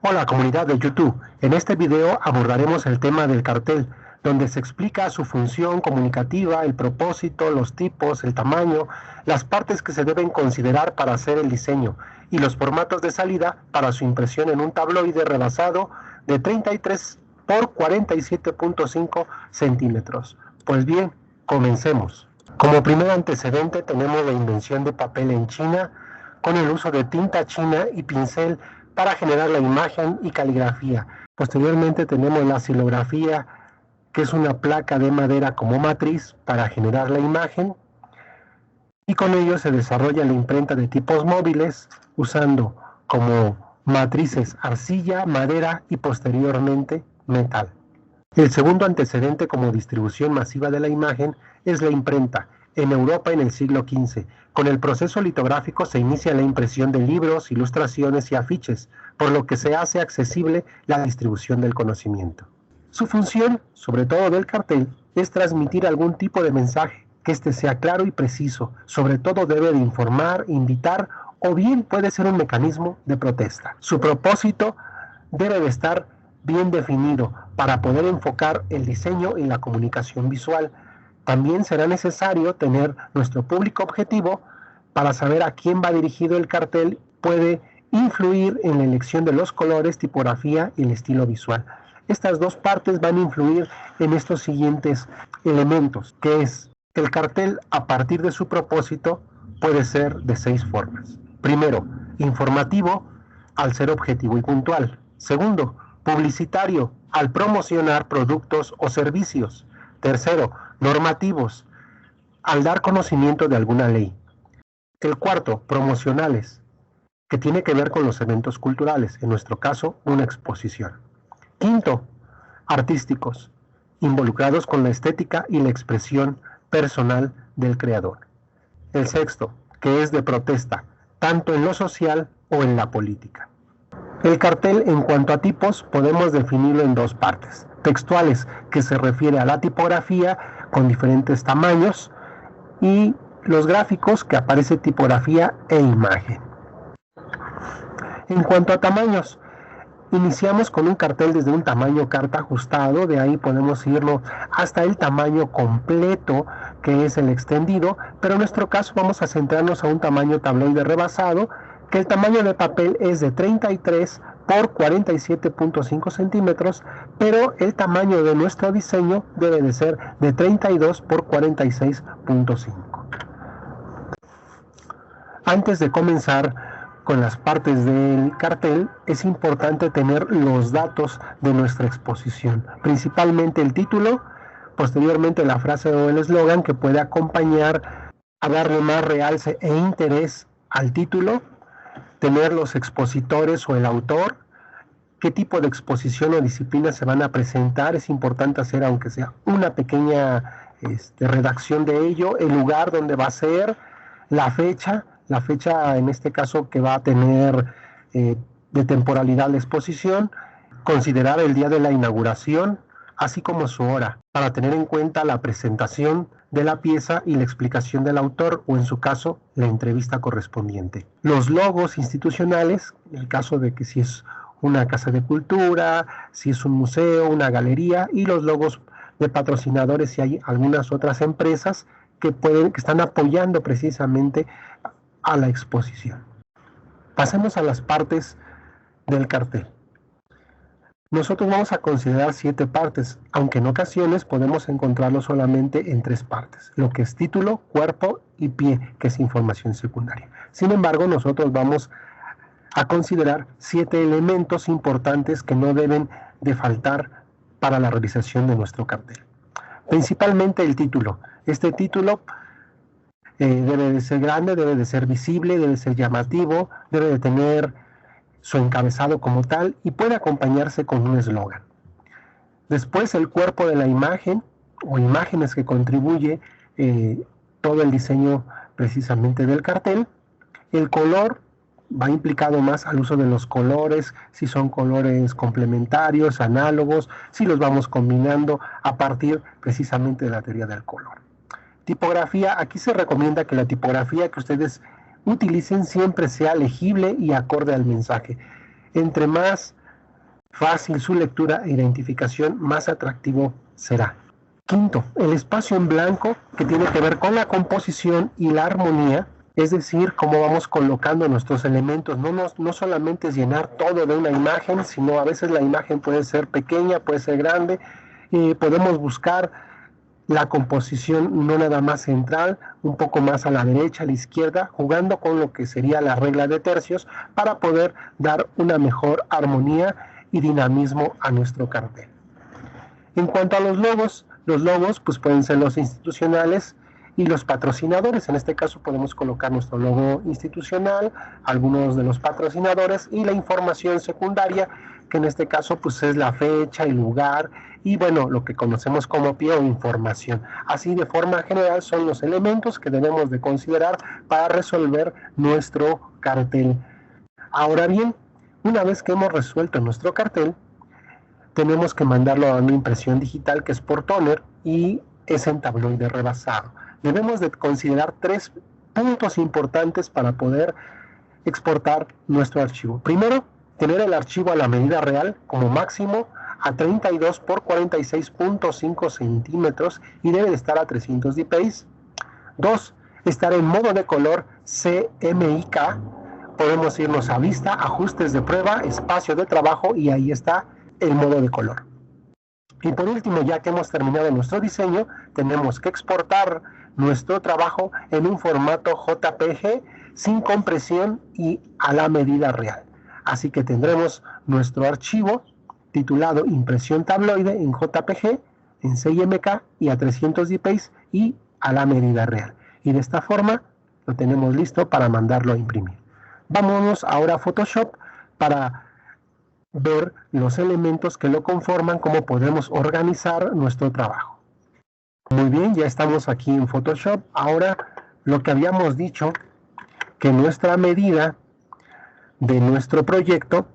Hola comunidad de YouTube, en este video abordaremos el tema del cartel, donde se explica su función comunicativa, el propósito, los tipos, el tamaño, las partes que se deben considerar para hacer el diseño y los formatos de salida para su impresión en un tabloide rebasado de 33 por 47.5 centímetros. Pues bien, comencemos. Como primer antecedente tenemos la invención de papel en China con el uso de tinta china y pincel para generar la imagen y caligrafía. Posteriormente tenemos la xilografía, que es una placa de madera como matriz para generar la imagen, y con ello se desarrolla la imprenta de tipos móviles usando como matrices arcilla, madera y posteriormente metal. El segundo antecedente como distribución masiva de la imagen es la imprenta, en Europa en el siglo XV. Con el proceso litográfico se inicia la impresión de libros, ilustraciones y afiches, por lo que se hace accesible la distribución del conocimiento. Su función, sobre todo del cartel, es transmitir algún tipo de mensaje, que éste sea claro y preciso, sobre todo debe de informar, invitar o bien puede ser un mecanismo de protesta. Su propósito debe de estar bien definido para poder enfocar el diseño y la comunicación visual. También será necesario tener nuestro público objetivo para saber a quién va dirigido el cartel, puede influir en la elección de los colores, tipografía y el estilo visual. Estas dos partes van a influir en estos siguientes elementos, que es el cartel a partir de su propósito puede ser de 6 formas. Primero, informativo al ser objetivo y puntual. Segundo, publicitario al promocionar productos o servicios. Tercero, normativos al dar conocimiento de alguna ley. El cuarto, promocionales, que tiene que ver con los eventos culturales, en nuestro caso, una exposición. Quinto, artísticos, involucrados con la estética y la expresión personal del creador. El sexto, que es de protesta, tanto en lo social o en la política. El cartel, en cuanto a tipos, podemos definirlo en dos partes. Textuales, que se refiere a la tipografía con diferentes tamaños, y los gráficos, que aparece tipografía e imagen. En cuanto a tamaños, iniciamos con un cartel desde un tamaño carta ajustado, de ahí podemos irnos hasta el tamaño completo, que es el extendido, pero en nuestro caso vamos a centrarnos a un tamaño tabloide rebasado, que el tamaño de papel es de 33 por 47.5 centímetros, pero el tamaño de nuestro diseño debe de ser de 32 por 46.5. Antes de comenzar con las partes del cartel, es importante tener los datos de nuestra exposición, principalmente el título, posteriormente la frase o el eslogan que puede acompañar a darle más realce e interés al título, tener los expositores o el autor, qué tipo de exposición o disciplina se van a presentar. Es importante hacer, aunque sea una pequeña redacción de ello, el lugar donde va a ser, la fecha en este caso que va a tener de temporalidad la exposición, considerar el día de la inauguración, así como su hora, para tener en cuenta la presentación de la pieza y la explicación del autor, o en su caso, la entrevista correspondiente. Los logos institucionales, en el caso de que si es una casa de cultura, si es un museo, una galería, y los logos de patrocinadores si hay algunas otras empresas que están apoyando precisamente a la exposición. Pasemos a las partes del cartel. Nosotros vamos a considerar 7 partes, aunque en ocasiones podemos encontrarlo solamente en 3 partes, lo que es título, cuerpo y pie, que es información secundaria. Sin embargo, nosotros vamos a considerar 7 elementos importantes que no deben de faltar para la realización de nuestro cartel. Principalmente el título. Este título debe de ser grande, debe de ser visible, debe de ser llamativo, debe de tener su encabezado como tal y puede acompañarse con un eslogan. Después el cuerpo de la imagen o imágenes que contribuye todo el diseño precisamente del cartel. El color va implicado más al uso de los colores, si son colores complementarios, análogos, si los vamos combinando a partir precisamente de la teoría del color. Tipografía, aquí se recomienda que la tipografía que ustedes utilicen siempre sea legible y acorde al mensaje. Entre más fácil su lectura e identificación, más atractivo será. Quinto, el espacio en blanco, que tiene que ver con la composición y la armonía, es decir, cómo vamos colocando nuestros elementos. No solamente es llenar todo de una imagen, sino a veces la imagen puede ser pequeña, puede ser grande, podemos buscar la composición no nada más central, un poco más a la derecha, a la izquierda, jugando con lo que sería la regla de tercios para poder dar una mejor armonía y dinamismo a nuestro cartel. En cuanto a los logos pues pueden ser los institucionales y los patrocinadores. En este caso podemos colocar nuestro logo institucional, algunos de los patrocinadores y la información secundaria, que en este caso pues es la fecha, el lugar y bueno, lo que conocemos como pie o información. Así de forma general son los elementos que debemos de considerar para resolver nuestro cartel. Ahora bien, una vez que hemos resuelto nuestro cartel, tenemos que mandarlo a una impresión digital que es por tóner y es en tabloide rebasado. Debemos de considerar 3 puntos importantes para poder exportar nuestro archivo. Primero, tener el archivo a la medida real como máximo a 32 por 46.5 centímetros y debe de estar a 300 dpi. 2, estar en modo de color CMYK. Podemos irnos a vista, ajustes de prueba, espacio de trabajo y ahí está el modo de color. Y por último, ya que hemos terminado nuestro diseño, tenemos que exportar nuestro trabajo en un formato JPG sin compresión y a la medida real. Así que tendremos nuestro archivo titulado impresión tabloide en JPG, en CMYK y a 300 dpi y a la medida real. Y de esta forma lo tenemos listo para mandarlo a imprimir. Vámonos ahora a Photoshop para ver los elementos que lo conforman, cómo podemos organizar nuestro trabajo. Muy bien, ya estamos aquí en Photoshop. Ahora, lo que habíamos dicho, que nuestra medida de nuestro proyecto,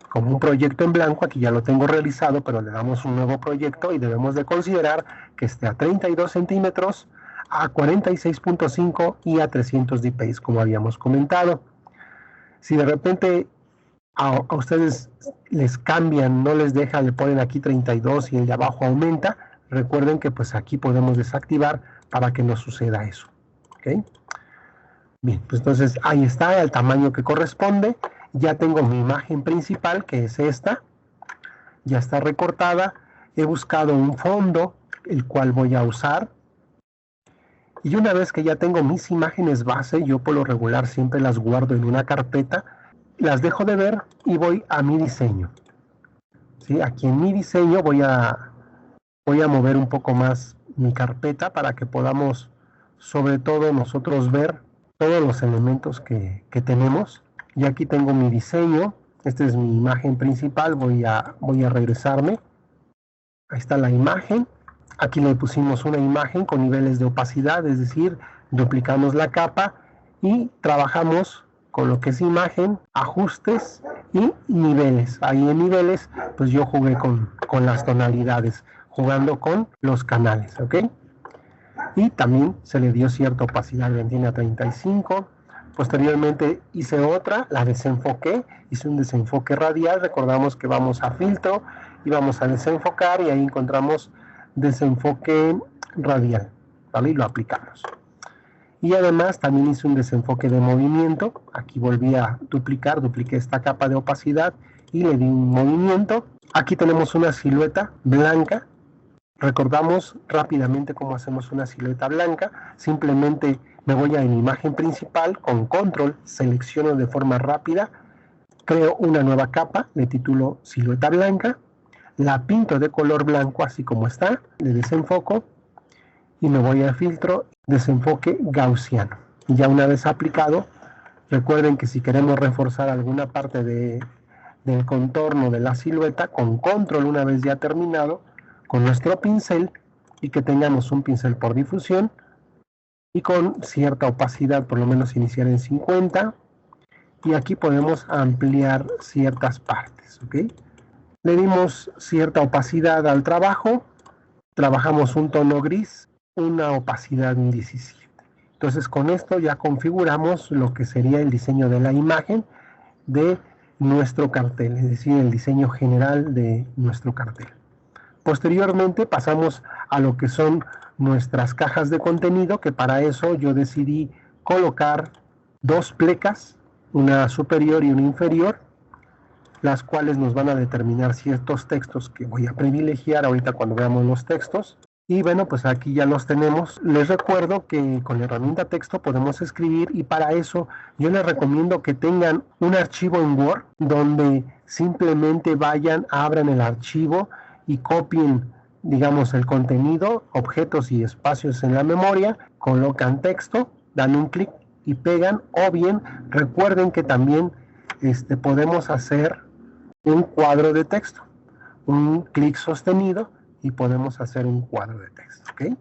como un proyecto en blanco, aquí ya lo tengo realizado, pero le damos un nuevo proyecto y debemos de considerar que esté a 32 centímetros, a 46.5 y a 300 dpi, como habíamos comentado. Si de repente a ustedes les cambian, no les deja, le ponen aquí 32 y el de abajo aumenta, recuerden que pues aquí podemos desactivar para que no suceda eso. ¿Okay? Bien, pues entonces ahí está el tamaño que corresponde. Ya tengo mi imagen principal, que es esta. Ya está recortada. He buscado un fondo, el cual voy a usar. Y una vez que ya tengo mis imágenes base, yo por lo regular siempre las guardo en una carpeta, las dejo de ver y voy a mi diseño. ¿Sí? Aquí en mi diseño voy a mover un poco más mi carpeta para que podamos, sobre todo, nosotros ver todos los elementos que tenemos. Y aquí tengo mi diseño. Esta es mi imagen principal. Voy a regresarme. Ahí está la imagen. Aquí le pusimos una imagen con niveles de opacidad, es decir, duplicamos la capa y trabajamos con lo que es imagen, ajustes y niveles. Ahí en niveles, pues yo jugué con las tonalidades, jugando con los canales, ¿ok? Y también se le dio cierta opacidad, tiene a 35. Posteriormente hice otra, la desenfoqué, hice un desenfoque radial. Recordamos que vamos a filtro y vamos a desenfocar y ahí encontramos desenfoque radial, ¿vale? Y lo aplicamos. Y además también hice un desenfoque de movimiento. Aquí volví a dupliqué esta capa de opacidad y le di un movimiento. Aquí tenemos una silueta blanca. Recordamos rápidamente cómo hacemos una silueta blanca. Simplemente me voy a mi imagen principal, con control, selecciono de forma rápida, creo una nueva capa, le titulo silueta blanca, la pinto de color blanco así como está, le desenfoco y me voy a filtro, desenfoque gaussiano. Y ya una vez aplicado, recuerden que si queremos reforzar alguna parte del contorno de la silueta, con control, una vez ya terminado, con nuestro pincel, y que tengamos un pincel por difusión y con cierta opacidad, por lo menos iniciar en 50, y aquí podemos ampliar ciertas partes, ¿ok? Le dimos cierta opacidad al trabajo, trabajamos un tono gris, una opacidad en 17. Entonces con esto ya configuramos lo que sería el diseño de la imagen de nuestro cartel, es decir, el diseño general de nuestro cartel. Posteriormente pasamos a lo que son nuestras cajas de contenido, que para eso yo decidí colocar dos plecas, una superior y una inferior, las cuales nos van a determinar ciertos textos que voy a privilegiar ahorita cuando veamos los textos. Y bueno, pues aquí ya los tenemos. Les recuerdo que con la herramienta texto podemos escribir, y para eso yo les recomiendo que tengan un archivo en Word donde simplemente vayan, abran el archivo y copien, digamos, el contenido, objetos y espacios en la memoria, colocan texto, dan un clic y pegan, o bien recuerden que también podemos hacer un cuadro de texto, un clic sostenido y podemos hacer un cuadro de texto, ¿ok?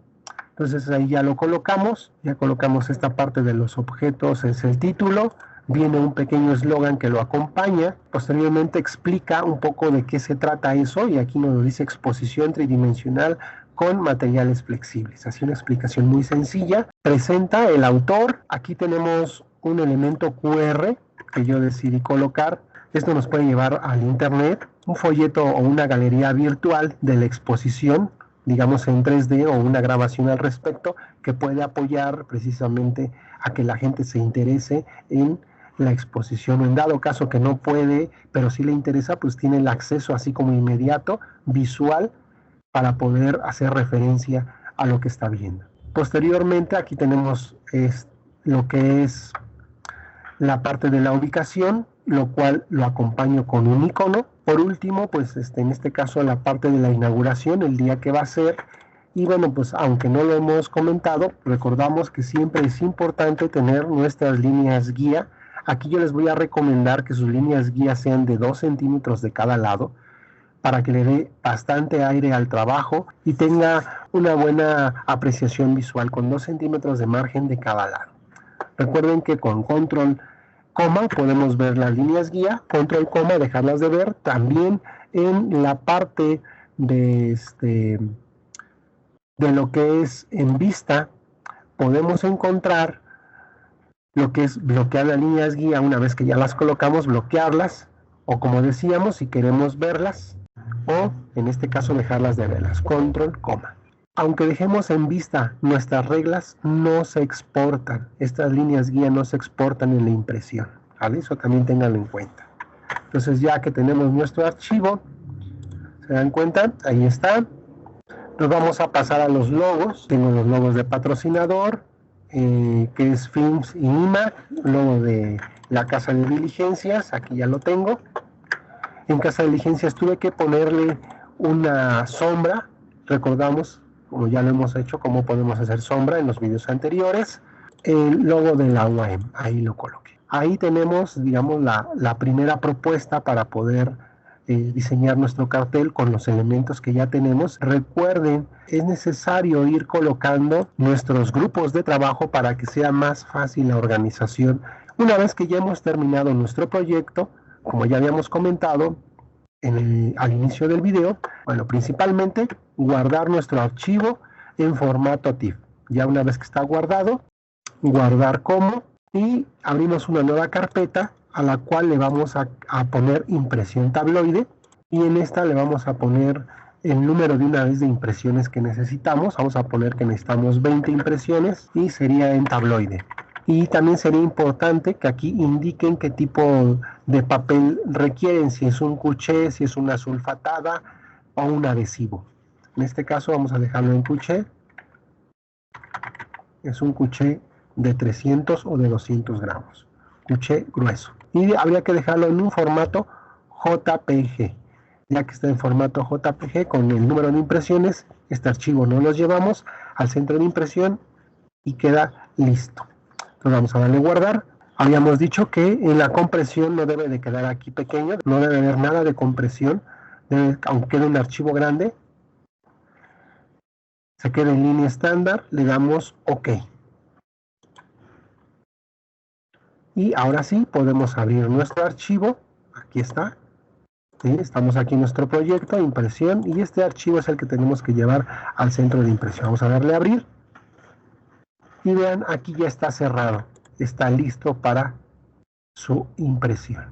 Entonces ahí ya lo colocamos, ya colocamos esta parte de los objetos, es el título, viene un pequeño eslogan que lo acompaña, posteriormente explica un poco de qué se trata eso, y aquí nos lo dice: exposición tridimensional con materiales flexibles. Así una explicación muy sencilla. Presenta el autor, aquí tenemos un elemento QR que yo decidí colocar. Esto nos puede llevar al internet, un folleto o una galería virtual de la exposición, digamos en 3D, o una grabación al respecto, que puede apoyar precisamente a que la gente se interese en la exposición, o en dado caso que no puede, pero sí le interesa, pues tiene el acceso así como inmediato, visual, para poder hacer referencia a lo que está viendo. Posteriormente aquí tenemos lo que es la parte de la ubicación, lo cual lo acompaño con un icono. Por último, pues en este caso la parte de la inauguración, el día que va a ser. Y bueno, pues aunque no lo hemos comentado, recordamos que siempre es importante tener nuestras líneas guía. Aquí yo les voy a recomendar que sus líneas guía sean de 2 centímetros de cada lado, para que le dé bastante aire al trabajo y tenga una buena apreciación visual, con 2 centímetros de margen de cada lado. Recuerden que con control coma podemos ver las líneas guía, control coma dejarlas de ver. También en la parte de lo que es en vista podemos encontrar lo que es bloquear las líneas guía. Una vez que ya las colocamos, bloquearlas, o como decíamos, si queremos verlas, o en este caso dejarlas de verlas, control coma. Aunque dejemos en vista, nuestras reglas no se exportan, estas líneas guía no se exportan en la impresión, ¿vale? Eso también ténganlo en cuenta. Entonces, ya que tenemos nuestro archivo, ¿se dan cuenta? Ahí está. Nos vamos a pasar a los logos. Tengo los logos de patrocinador, que es Films y IMAG, logo de la Casa de Diligencias, aquí ya lo tengo. En Casa de Diligencias tuve que ponerle una sombra. Recordamos, como ya lo hemos hecho, cómo podemos hacer sombra en los videos anteriores. El logo de la UAM, ahí lo coloqué. Ahí tenemos, digamos, la primera propuesta para poder diseñar nuestro cartel con los elementos que ya tenemos. Recuerden, es necesario ir colocando nuestros grupos de trabajo para que sea más fácil la organización. Una vez que ya hemos terminado nuestro proyecto, como ya habíamos comentado al inicio del video, bueno, principalmente guardar nuestro archivo en formato TIFF. Ya una vez que está guardado, guardar como, y abrimos una nueva carpeta a la cual le vamos a poner impresión tabloide, y en esta le vamos a poner el número de una vez de impresiones que necesitamos. Vamos a poner que necesitamos 20 impresiones y sería en tabloide. Y también sería importante que aquí indiquen qué tipo de papel requieren, si es un cuché, si es una sulfatada o un adhesivo. En este caso vamos a dejarlo en cuché. Es un cuché de 300 o de 200 gramos. Cuché grueso. Y habría que dejarlo en un formato JPG. Ya que está en formato JPG con el número de impresiones, este archivo no lo llevamos al centro de impresión y queda listo. Entonces vamos a darle guardar. Habíamos dicho que en la compresión no debe de quedar aquí pequeño, no debe haber nada de compresión, aunque quede un archivo grande, se queda en línea estándar, le damos OK. Y ahora sí podemos abrir nuestro archivo. Aquí está. ¿Sí? Estamos aquí en nuestro proyecto, impresión, y este archivo es el que tenemos que llevar al centro de impresión. Vamos a darle a abrir. Y vean, aquí ya está cerrado. Está listo para su impresión.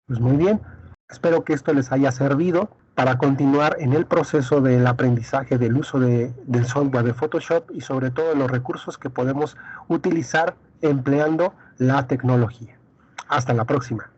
Pues muy bien, espero que esto les haya servido para continuar en el proceso del aprendizaje del uso del software de Photoshop y sobre todo los recursos que podemos utilizar empleando la tecnología. Hasta la próxima.